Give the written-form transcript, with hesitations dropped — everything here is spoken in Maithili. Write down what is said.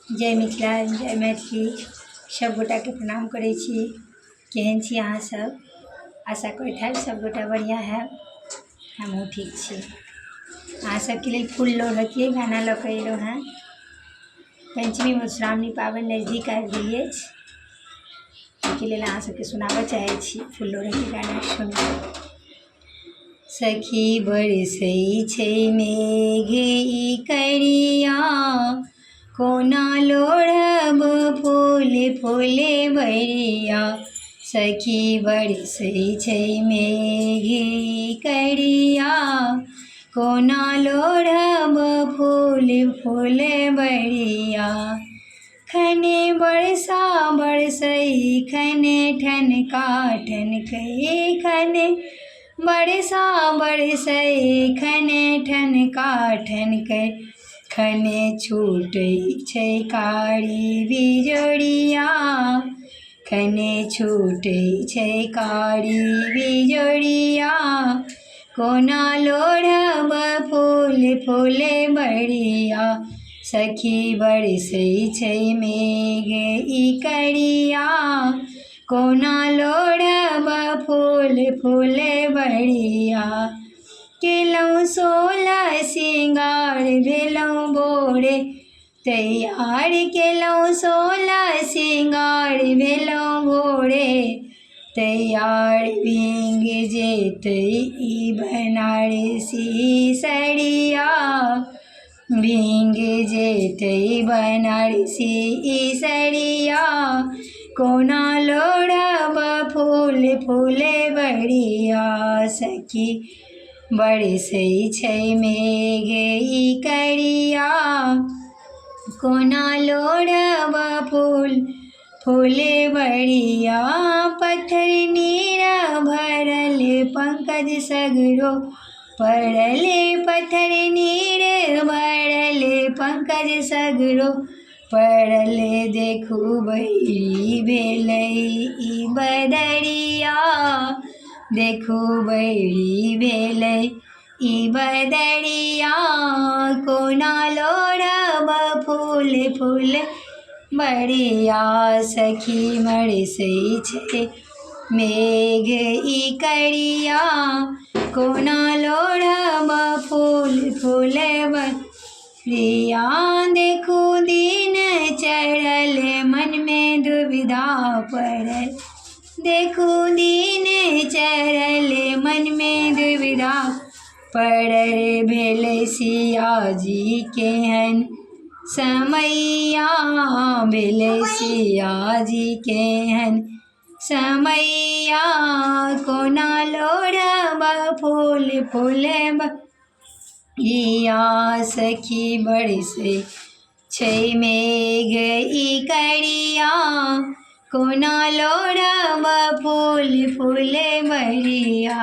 जय मिथिला, जय मैथिली। सब गोटा के प्रणाम करै छी। केहन छी अहाँ सब? आशा करैत हैब सब गोटा बढ़िया हैब। हमहूँ ठीक छी। अहाँ सबके लेल फूल लोढ़ऽके गाना लऽ कऽ अयलहुँ हेँ। पंचमी मधुश्रावणी पाबनि नजदीक आबि गेल अछि। एहिके लेल अहाँ सबके सुनाबऽ चाहै छी फूल लोढ़ऽके गाना। सुनू। सखी बरसै छै मेघ ई करिया, कोना लोढ़ब फूल फूले बरिया। सखी बरसै छै मेघ ई करिया, कोना लोढ़ब फूल फूले बरिया। खने बरसा बरसै खने ठनका ठनकै, खने बरसा बरसै खने ठनका ठनकै। खने छूटै छै कारी बिजोड़िया, खने छूटै छै कारी बिजोड़िया। कोना लोढ़ब फूल फूले बरिया। सखी बरसै छै मेघ ई करिया, कोना लोढ़ब फूल फूले बरिया। केलहुँ 16 सिंगार भेलहुँ भोरे तैयार, केलहुँ 16 सिंगार भेलहुँ भोरे तैयार। भींग जेतै ई बनारसी सड़िया, भींग जेतै बनारसी सड़िया। कोना लोढ़ब फूल फूले बरिया। सखी बरसै छै मेघ ई करिया, कोना लोढ़ब फूल फूले बरिया। पत्थर नीर भरल पंकज सगरो पड़ल, पत्थर नीर भरल पंकज सगरो पड़ल। देखू बैरी भेलै ई बदरिया, देखू बैरी भेलै ई बदरिया। कोना लोढ़ब फूल फूल बरिया। सखी बरसै छै मेघ ई करिया, कोना लोढ़ब फूल फूले बरिया। देखू दिन चढ़ल मन में दुविधा पड़ल, देखू दिन चढ़ल मन में दुविधा पड़ल। भेलै सिया जी केहन समैया, भेलै सिया जी केहन समैया। कोना लोढ़ब फूल फूले बरिया। सखी बरसै छै मेघ ई करिया, कोना लोढ़ब फूल फूले बरिया।